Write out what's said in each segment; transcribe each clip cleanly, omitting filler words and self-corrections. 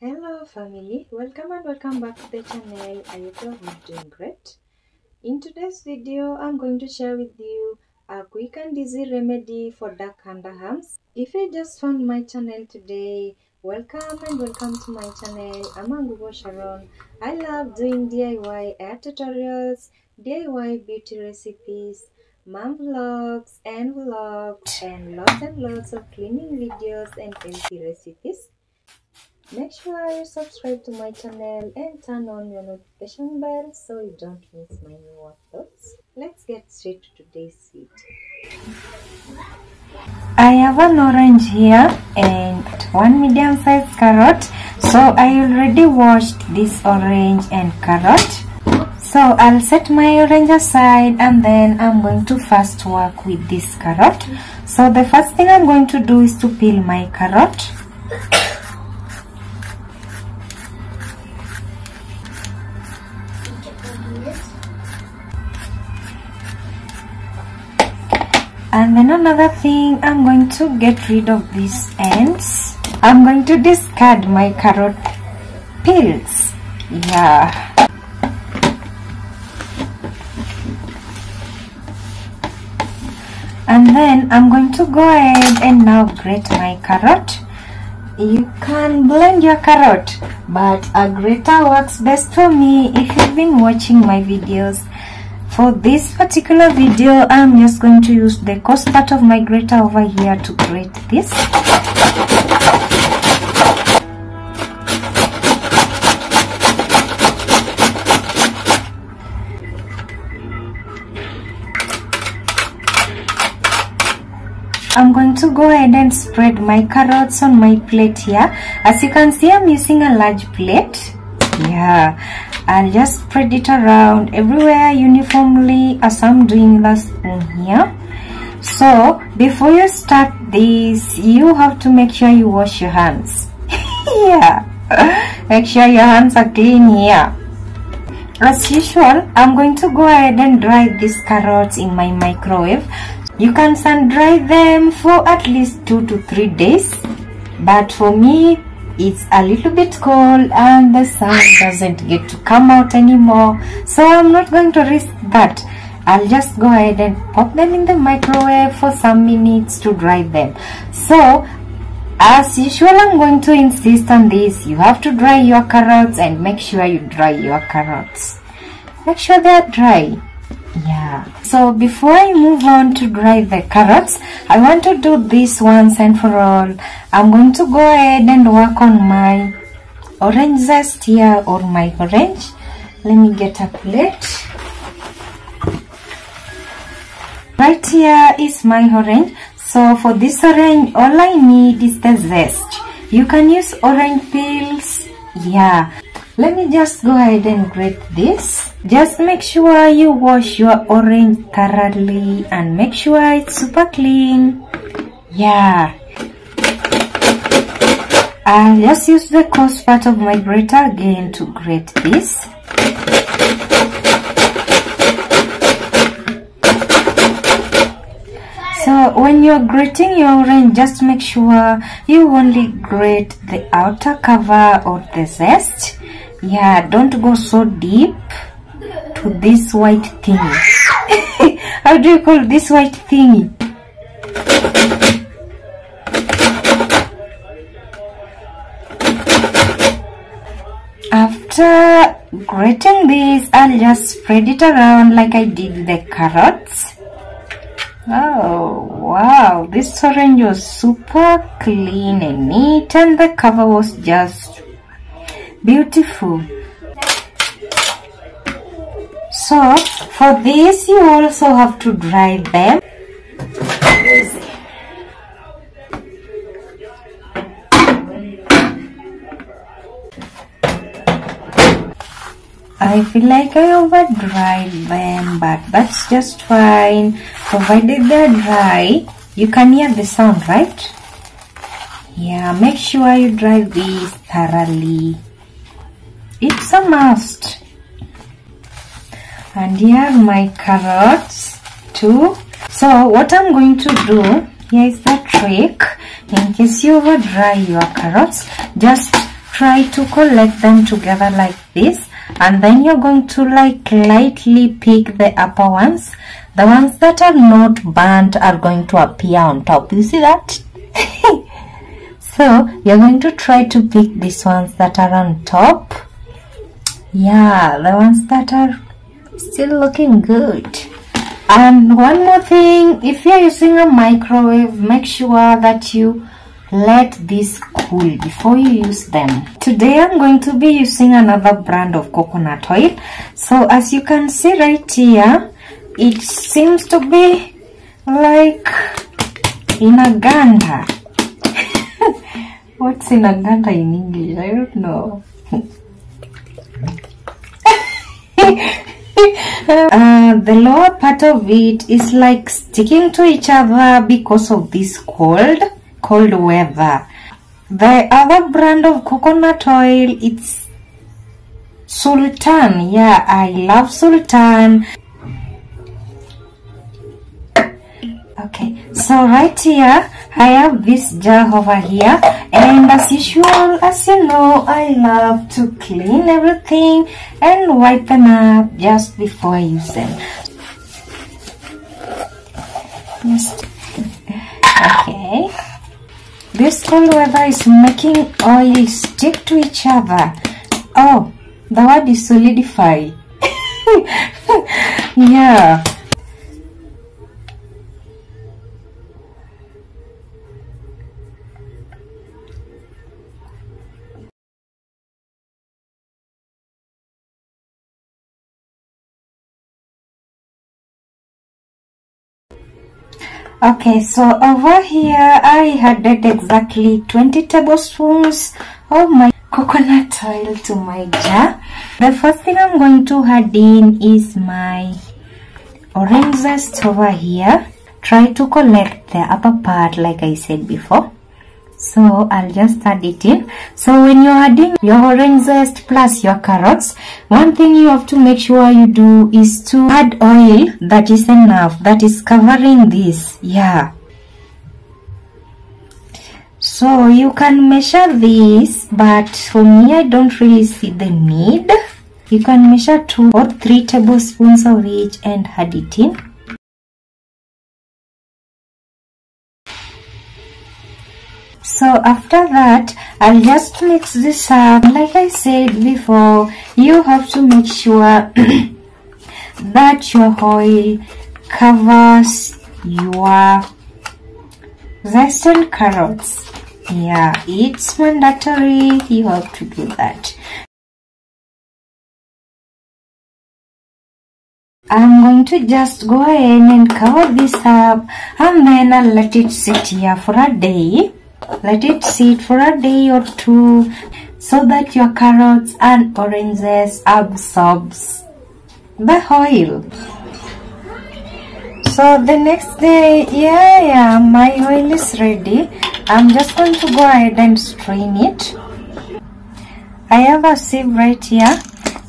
Hello family, welcome and welcome back to the channel. I hope you're doing great. In today's video, I'm going to share with you a quick and easy remedy for dark underarms. If you just found my channel today, welcome and welcome to my channel. I'm Angugo Sharon. I love doing DIY hair tutorials, DIY beauty recipes, mom vlogs and vlogs, and lots of cleaning videos and healthy recipes. Make sure you subscribe to my channel and turn on your notification bell so you don't miss my new uploads. Let's get straight to today's video. I have an orange here and one medium-sized carrot. So I already washed this orange and carrot. So I'll set my orange aside and then I'm going to first work with this carrot. So the first thing I'm going to do is to peel my carrot. And then another thing, I'm going to get rid of these ends. I'm going to discard my carrot peels. Yeah. And then I'm going to go ahead and now grate my carrot. You can blend your carrot, but a grater works best for me if you've been watching my videos. For this particular video, I'm just going to use the coarse part of my grater over here to grate this. I'm going to go ahead and spread my carrots on my plate here. As you can see, I'm using a large plate. Yeah. I'll just spread it around everywhere uniformly as I'm doing the spoon here. So before you start this, you have to make sure you wash your hands. Yeah, make sure your hands are clean here. As usual, I'm going to go ahead and dry these carrots in my microwave. You can sun dry them for at least 2 to 3 days, but for me it's a little bit cold and the sun doesn't get to come out anymore, so I'm not going to risk that. I'll just go ahead and pop them in the microwave for some minutes to dry them. So as usual, I'm going to insist on this. You have to dry your carrots and make sure you dry your carrots. Make sure they're dry. Yeah. So before I move on to dry the carrots, I want to do this once and for all. I'm going to go ahead and work on my orange zest here, or my orange. Let me get a plate. Right here is my orange. So for this orange, all I need is the zest. You can use orange peels. Yeah. Let me just go ahead and grate this. Just make sure you wash your orange thoroughly and make sure it's super clean. Yeah. I'll just use the coarse part of my grater again to grate this. So when you're grating your orange, just make sure you only grate the outer cover or the zest. Yeah, don't go so deep to this white thingy. How do you call this white thingy? After grating this, I'll just spread it around like I did the carrots. Oh wow, this orange was super clean and neat and the cover was just beautiful. So for this you also have to dry them. I feel like I over dried them, but that's just fine. Provided they're dry, you can hear the sound, right? Yeah, make sure you dry these thoroughly. It's a must. And here are my carrots too. So what I'm going to do, here is the trick. In case you over dry your carrots, just try to collect them together like this, and then you're going to like lightly pick the upper ones. The ones that are not burnt are going to appear on top. You see that? So you're going to try to pick these ones that are on top. Yeah, the ones that are still looking good. And one more thing, if you're using a microwave, make sure that you let this cool before you use them. Today I'm going to be using another brand of coconut oil. So as you can see right here, it seems to be like in a ganda. What's in a ganda in English? I don't know. The lower part of it is like sticking to each other because of this cold weather. The other brand of coconut oil, it's Sultan. Yeah, I love Sultan. Okay, so right here I have this jar over here, and as usual, as you know, I love to clean everything and wipe them up just before I use them. Yes. Okay, this cold weather is making oil stick to each other. Oh, the word is solidify. Yeah. Okay, so over here I added exactly 20 tablespoons of my coconut oil to my jar. The first thing I'm going to add in is my orange zest over here. Try to collect the upper part like I said before. So I'll just add it in. So when you're adding your orange zest plus your carrots, one thing you have to make sure you do is to add oil that is enough, that is covering this. Yeah. So you can measure this, but for me I don't really see the need. You can measure 2 or 3 tablespoons of each and add it in. So after that, I'll just mix this up. Like I said before, you have to make sure that your oil covers your zest and carrots. Yeah, it's mandatory. You have to do that. I'm going to just go ahead and cover this up, and then I'll let it sit here for a day. Let it sit for a day or 2 so that your carrots and orange zest absorbs the oil. So the next day, yeah, my oil is ready. I'm just going to go ahead and strain it. I have a sieve right here,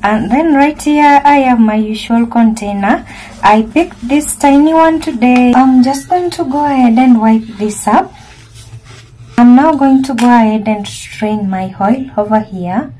and then right here I have my usual container. I picked this tiny one today. I'm just going to go ahead and wipe this up. I'm now going to go ahead and strain my oil over here.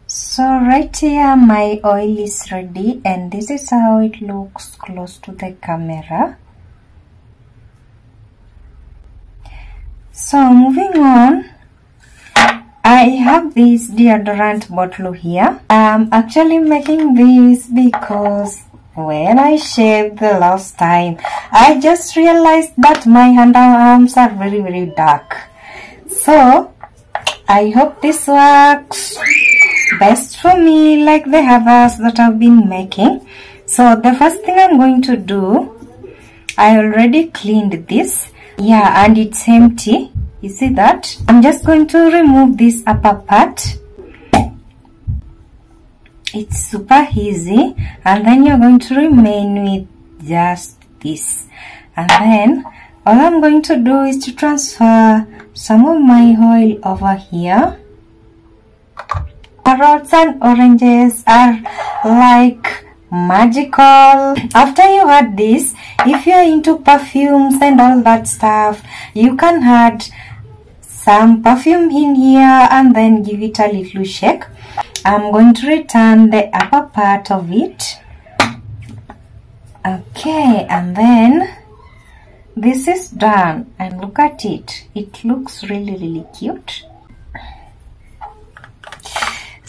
So right here my oil is ready, and this is how it looks close to the camera. So moving on, I have this deodorant bottle here. I'm actually making this because when I shaved the last time, I just realized that my underarms are very dark. So I hope this works best for me like the others that I've been making. So the first thing I'm going to do, I already cleaned this. Yeah, and it's empty. You see that? I'm just going to remove this upper part. It's super easy, and then you're going to remain with just this, and then All I'm going to do is to transfer some of my oil over here. Carrots and oranges are like magical. After you add this, if you're into perfumes and all that stuff, you can add some perfume in here and then give it a little shake. I'm going to return the upper part of it. Okay, and then this is done, and look at it. It looks really cute.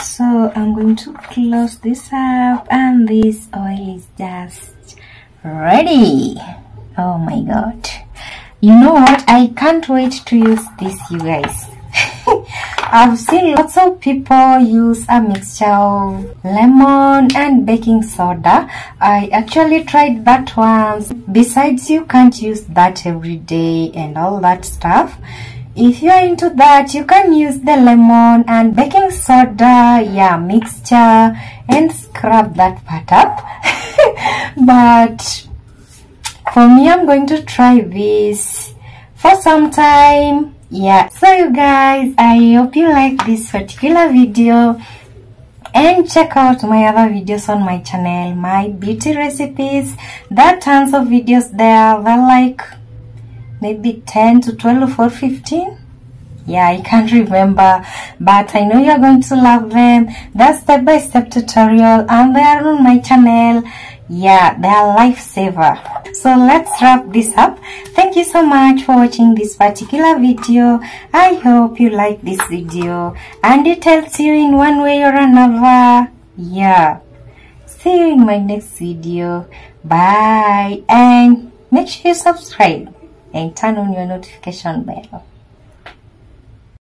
So I'm going to close this up, and this oil is just ready. Oh my god. You know what? I can't wait to use this, you guys. I've seen lots of people use a mixture of lemon and baking soda. I actually tried that once. Besides, you can't use that every day and all that stuff. If you're into that, you can use the lemon and baking soda, yeah, mixture, and scrub that part up. But for me, I'm going to try this for some time. Yeah, so you guys, I hope you like this particular video, and check out my other videos on my channel, my beauty recipes. There are tons of videos there. They're like maybe 10 to 12 or 15. Yeah, I can't remember, but I know you're going to love them. They're step-by-step tutorial, and they are on my channel. Yeah, they are lifesaver. So let's wrap this up. Thank you so much for watching this particular video. I hope you like this video and it helps you in one way or another. Yeah, see you in my next video. Bye, and make sure you subscribe and turn on your notification bell.